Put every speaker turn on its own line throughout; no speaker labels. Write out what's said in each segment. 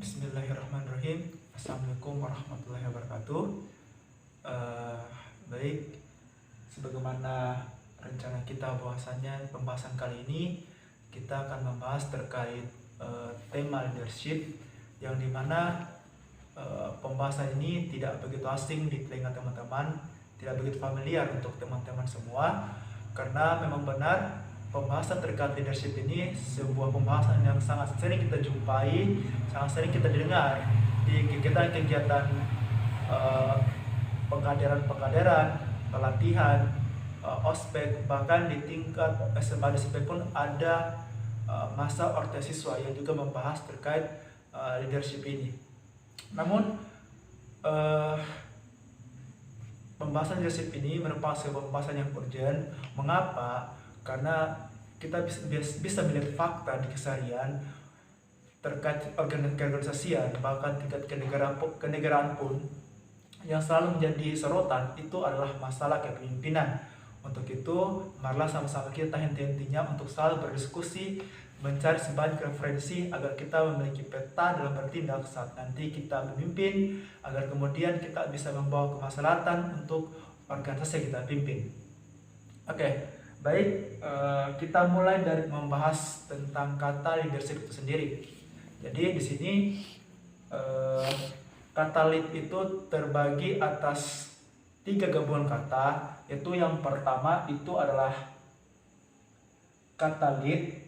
Bismillahirrahmanirrahim. Assalamualaikum warahmatullahi wabarakatuh. Baik, sebagaimana rencana kita bahwasannya pembahasan kali ini kita akan membahas terkait tema leadership, yang dimana pembahasan ini tidak begitu asing di telinga teman-teman, tidak begitu familiar untuk teman-teman semua, karena memang benar pembahasan terkait leadership ini sebuah pembahasan yang sangat sering kita jumpai, sangat sering kita dengar di kegiatan-kegiatan pengkaderan, pelatihan, ospek, bahkan di tingkat SMA dan SMP pun ada masa orte siswa yang juga membahas terkait leadership ini. Namun pembahasan leadership ini merupakan sebuah pembahasan yang urgent. Mengapa? Karena kita bisa melihat fakta di keseharian terkait organisasian, bahkan tingkat kenegaraan pun yang selalu menjadi sorotan itu adalah masalah kepemimpinan. Untuk itu, marilah sama-sama kita henti-hentinya untuk selalu berdiskusi, mencari sebanyak referensi agar kita memiliki peta dalam bertindak saat nanti kita memimpin, agar kemudian kita bisa membawa kemaslahatan untuk organisasi yang kita pimpin. Oke. Baik, kita mulai dari membahas tentang kata leadership itu sendiri. Jadi di sini kata lead itu terbagi atas 3 gabungan kata, yaitu yang pertama itu adalah kata lead,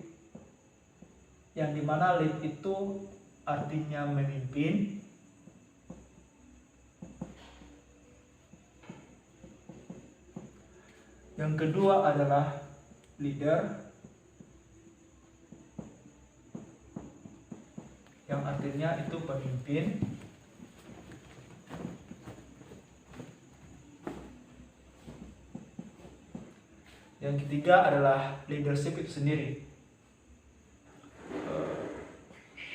yang dimana lead itu artinya memimpin. Yang kedua adalah leader, yang artinya itu pemimpin. Yang ketiga adalah leadership itu sendiri,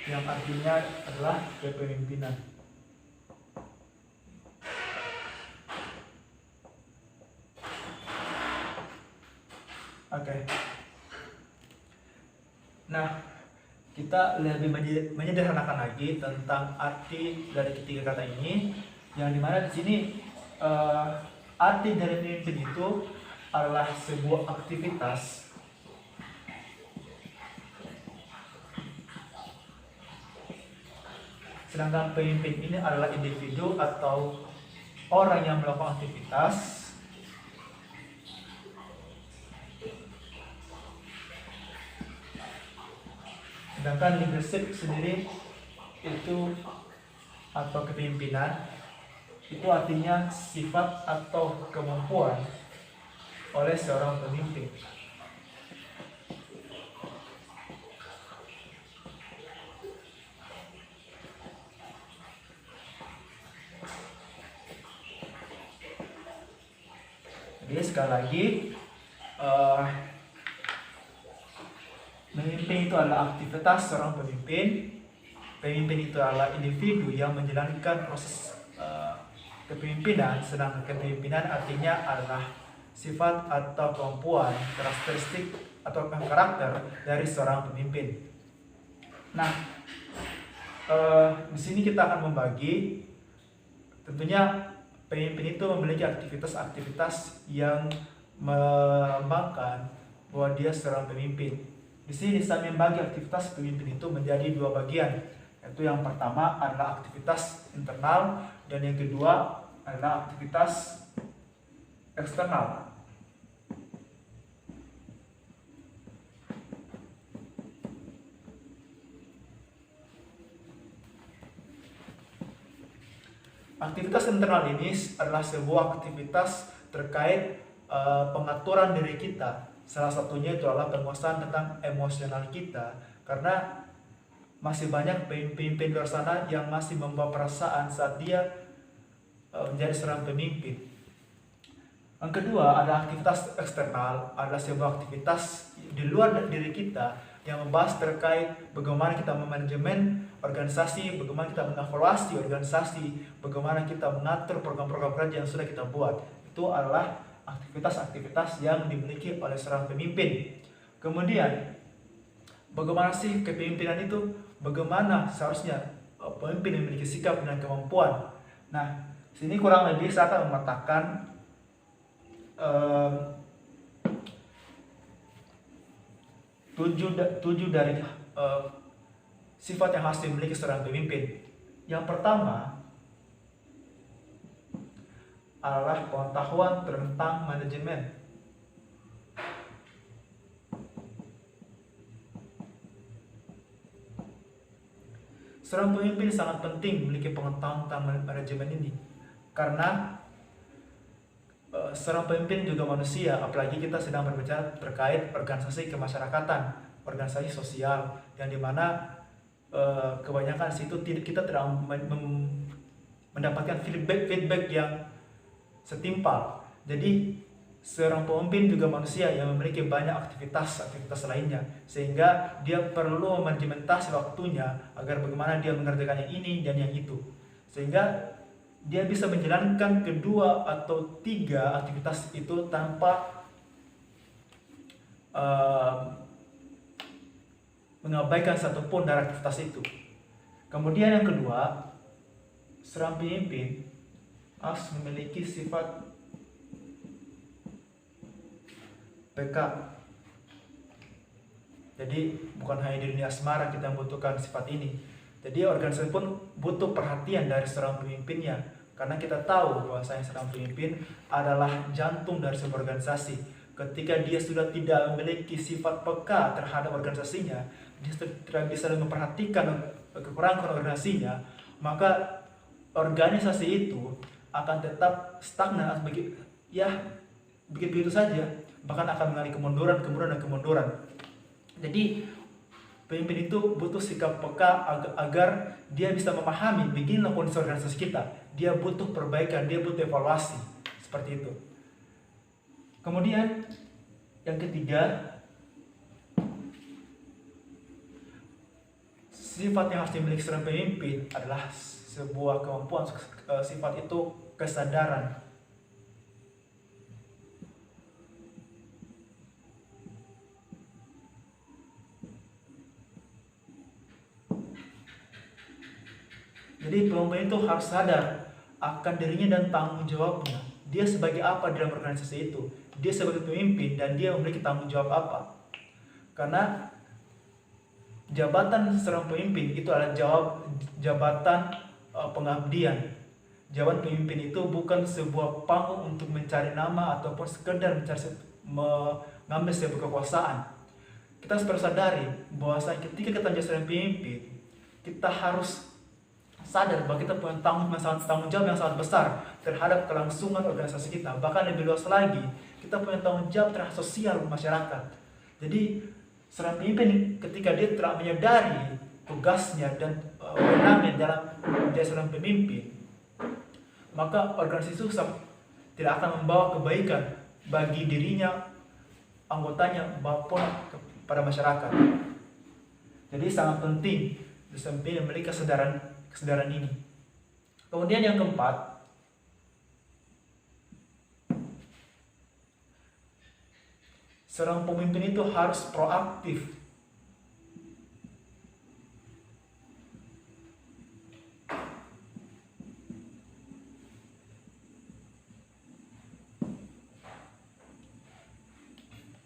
yang artinya adalah kepemimpinan. Oke. Nah, kita lebih menyederhanakan lagi tentang arti dari ketiga kata ini, yang dimana di sini arti dari pemimpin itu adalah sebuah aktivitas sedangkan pemimpin ini adalah individu atau orang yang melakukan aktivitas. Sedangkan leadership sendiri itu atau kepemimpinan itu artinya sifat atau kemampuan oleh seorang pemimpin. Jadi sekali lagi, memimpin itu adalah aktivitas seorang pemimpin. Pemimpin itu adalah individu yang menjalankan proses kepemimpinan, sedangkan kepemimpinan artinya adalah sifat atau kemampuan, karakteristik atau karakter dari seorang pemimpin. Nah, di sini kita akan membagi, tentunya pemimpin itu memiliki aktivitas-aktivitas yang melambangkan bahwa dia seorang pemimpin. Di sini saya membagi aktivitas pemimpin itu menjadi 2 bagian, yaitu yang pertama adalah aktivitas internal dan yang kedua adalah aktivitas eksternal. Aktivitas internal ini adalah sebuah aktivitas terkait pengaturan diri kita. Salah satunya itu adalah penguasaan tentang emosional kita, karena masih banyak pemimpin di luar sana yang masih membawa perasaan saat dia menjadi seorang pemimpin. Yang kedua adalah aktivitas eksternal, adalah sebuah aktivitas di luar diri kita yang membahas terkait bagaimana kita memanajemen organisasi, bagaimana kita mengevaluasi organisasi, bagaimana kita mengatur program-program kerja yang sudah kita buat. Itu adalah aktivitas-aktivitas yang dimiliki oleh seorang pemimpin. Kemudian, bagaimana sih kepemimpinan itu? Bagaimana seharusnya pemimpin yang memiliki sikap dan kemampuan. Nah, sini kurang lebih saya akan memetakan tujuh dari sifat yang harus dimiliki seorang pemimpin. Yang pertama adalah pengetahuan tentang manajemen. Seorang pemimpin sangat penting memiliki pengetahuan tentang manajemen ini, karena seorang pemimpin juga manusia, apalagi kita sedang berbicara terkait organisasi kemasyarakatan, organisasi sosial, yang dimana kebanyakan situ kita tidak mendapatkan feedback yang setimpal. Jadi seorang pemimpin juga manusia yang memiliki banyak aktivitas lainnya, sehingga dia perlu memanajementasi waktunya agar bagaimana dia mengerjakan yang ini dan yang itu, sehingga dia bisa menjalankan kedua atau tiga aktivitas itu tanpa mengabaikan satupun dari aktivitas itu. Kemudian yang kedua, seorang pemimpin harus memiliki sifat peka. Jadi bukan hanya di dunia asmara kita membutuhkan sifat ini. Jadi organisasi pun butuh perhatian dari seorang pemimpinnya, karena kita tahu bahwasanya seorang pemimpin adalah jantung dari sebuah organisasi. Ketika dia sudah tidak memiliki sifat peka terhadap organisasinya, dia tidak bisa memperhatikan kekurangan organisasinya, maka organisasi itu akan tetap stagnan, begitu saja, bahkan akan mengalami kemunduran. Jadi pemimpin itu butuh sikap peka agar dia bisa memahami beginilah kondisi organisasi kita. Dia butuh perbaikan, dia butuh evaluasi, seperti itu. Kemudian yang ketiga, sifat yang harus dimiliki seorang pemimpin adalah sebuah kemampuan. Sifat itu kesadaran. Jadi pemimpin itu harus sadar akan dirinya dan tanggung jawabnya. Dia sebagai apa dalam organisasi itu? Dia sebagai pemimpin dan dia memiliki tanggung jawab apa? Karena jabatan seorang pemimpin itu adalah jabatan pengabdian. Jabatan pemimpin itu bukan sebuah panggung untuk mencari nama ataupun sekedar mengambil sebuah kekuasaan. Kita harus bersadari bahwa ketika kita menjadi seorang pemimpin, kita harus sadar bahwa kita punya tanggung jawab yang sangat besar terhadap kelangsungan organisasi kita. Bahkan lebih luas lagi, kita punya tanggung jawab terhadap sosial masyarakat. Jadi seorang pemimpin ketika dia tidak menyadari tugasnya dan wewenangnya dalam menjadi seorang pemimpin, maka organisasi itu tidak akan membawa kebaikan bagi dirinya, anggotanya, maupun kepada masyarakat. Jadi sangat penting seorang pemimpin memiliki kesadaran ini. Kemudian yang keempat, seorang pemimpin itu harus proaktif.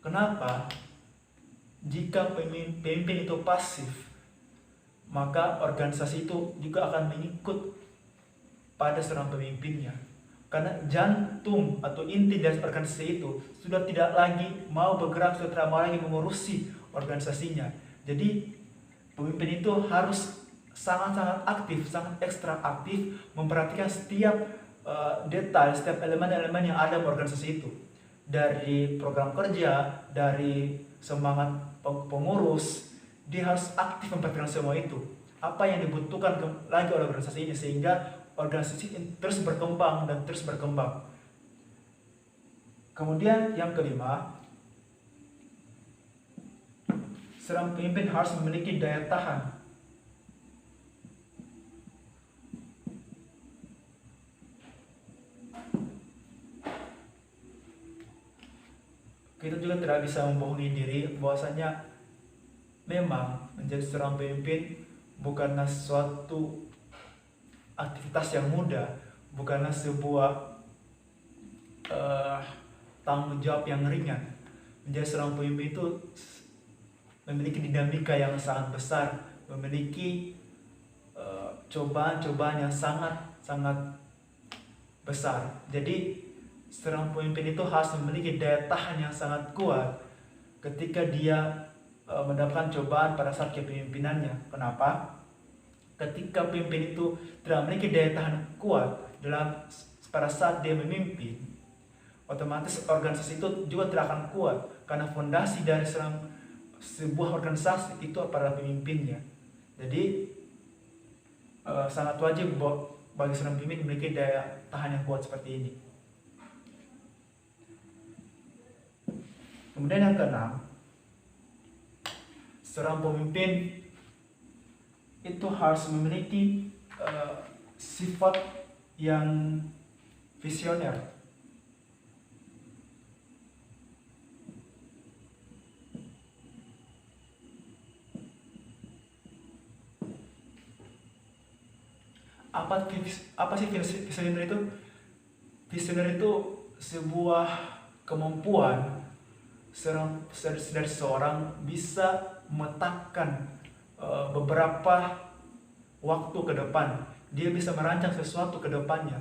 Kenapa? Jika pemimpin itu pasif, maka organisasi itu juga akan mengikut pada seorang pemimpinnya. Karena jantung atau inti dari organisasi itu sudah tidak lagi mau bergerak, sudah tidak mau lagi mengurusi organisasinya. Jadi pemimpin itu harus sangat-sangat aktif, sangat ekstra aktif, memperhatikan setiap detail, setiap elemen-elemen yang ada di organisasi itu. Dari program kerja, dari semangat pengurus, dia harus aktif memperhatikan semua itu. Apa yang dibutuhkan lagi oleh organisasi ini, sehingga organisasi ini terus berkembang dan terus berkembang. Kemudian yang kelima, seorang pemimpin harus memiliki daya tahan. Kita juga tidak bisa membohongi diri bahwasanya memang menjadi seorang pemimpin bukanlah suatu aktivitas yang mudah, bukanlah sebuah tanggung jawab yang ringan. Menjadi seorang pemimpin itu memiliki dinamika yang sangat besar, memiliki cobaan-cobaan yang sangat besar. Jadi seorang pemimpin itu harus memiliki daya tahan yang sangat kuat ketika dia mendapatkan cobaan pada saat kepemimpinannya. Kenapa? Ketika pemimpin itu tidak memiliki daya tahan kuat pada saat dia memimpin, otomatis organisasi itu juga tidak akan kuat, karena fondasi dari sebuah organisasi itu pada pemimpinnya. Jadi sangat wajib bagi seorang pemimpin memiliki daya tahan yang kuat seperti ini. Kemudian yang keenam, seorang pemimpin itu harus memiliki sifat yang visioner. Apa sih visioner itu? Visioner itu sebuah kemampuan dari seorang bisa memetakan beberapa waktu ke depan. Dia bisa merancang sesuatu ke depannya.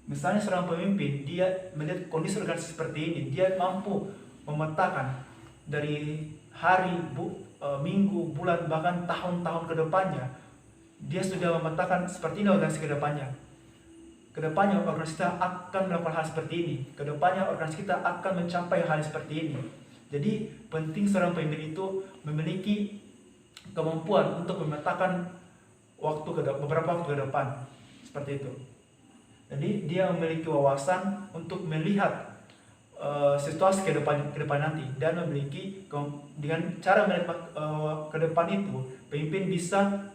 Misalnya seorang pemimpin, dia melihat kondisi organisasi seperti ini, dia mampu memetakan dari hari, minggu, bulan, bahkan tahun-tahun ke depannya. Dia sudah memetakan seperti ini organisasi ke depannya. Kedepannya organisasi kita akan melakukan hal seperti ini. Kedepannya organisasi kita akan mencapai hal seperti ini. Jadi penting seorang pemimpin itu memiliki kemampuan untuk memetakan beberapa waktu ke depan. Seperti itu. Jadi dia memiliki wawasan untuk melihat situasi ke depan nanti, dan memiliki dengan cara melihat ke depan itu, pemimpin bisa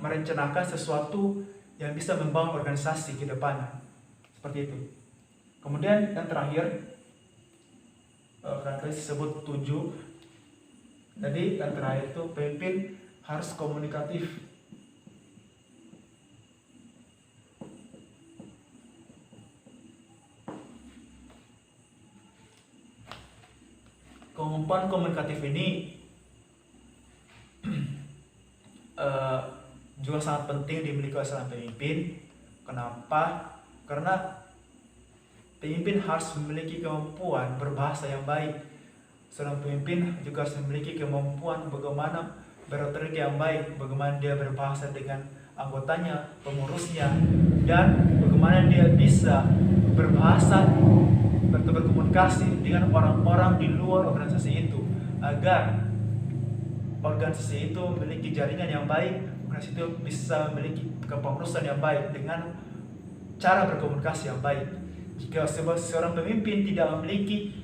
merencanakan sesuatu yang bisa membangun organisasi ke depannya. Seperti itu. Kemudian yang terakhir, kan tadi disebut 7. Jadi yang terakhir itu pemimpin harus komunikatif. Kemampuan komunikatif ini juga sangat penting dimiliki oleh seorang pemimpin. Kenapa? Karena pemimpin harus memiliki kemampuan berbahasa yang baik. Seorang pemimpin juga harus memiliki kemampuan bagaimana berretorika yang baik, bagaimana dia berbahasa dengan anggotanya, pengurusnya, dan bagaimana dia bisa berbahasa atau berkomunikasi dengan orang-orang di luar organisasi itu, agar organisasi itu memiliki jaringan yang baik, organisasi itu bisa memiliki kepengurusan yang baik dengan cara berkomunikasi yang baik. Jika seorang pemimpin tidak memiliki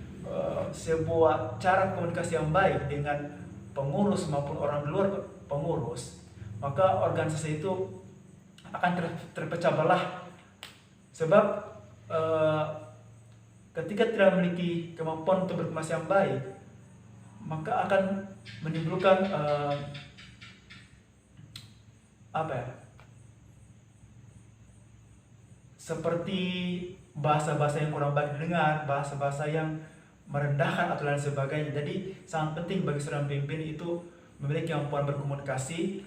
sebuah cara komunikasi yang baik dengan pengurus maupun orang di luar pengurus, maka organisasi itu akan terpecah belah. Sebab ketika tidak memiliki kemampuan untuk berkomunikasi yang baik, maka akan menimbulkan seperti bahasa-bahasa yang kurang baik didengar, bahasa-bahasa yang merendahkan atau lain sebagainya. Jadi sangat penting bagi seorang pemimpin itu memiliki kemampuan berkomunikasi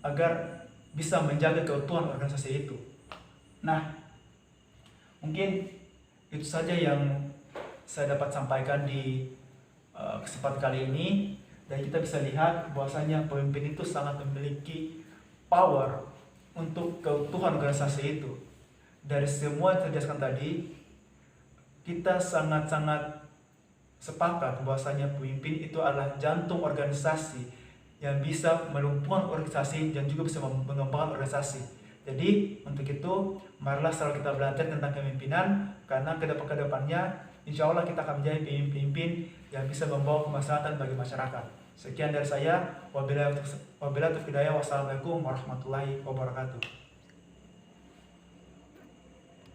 agar bisa menjaga keutuhan organisasi itu. Nah, mungkin itu saja yang saya dapat sampaikan di kesempatan kali ini. Dan kita bisa lihat bahwasanya pemimpin itu sangat memiliki power untuk keutuhan organisasi itu. Dari semua yang terjelaskan tadi, kita sangat-sangat sepakat bahwasanya pemimpin itu adalah jantung organisasi yang bisa melumpuhkan organisasi dan juga bisa mengembangkan organisasi. Jadi untuk itu marilah selalu kita belajar tentang kepemimpinan, karena kedepannya insya Allah kita akan menjadi pemimpin yang bisa membawa kemaslahatan bagi masyarakat. Sekian dari saya. Wabillahi taufiq hidayah. Wassalamualaikum warahmatullahi wabarakatuh.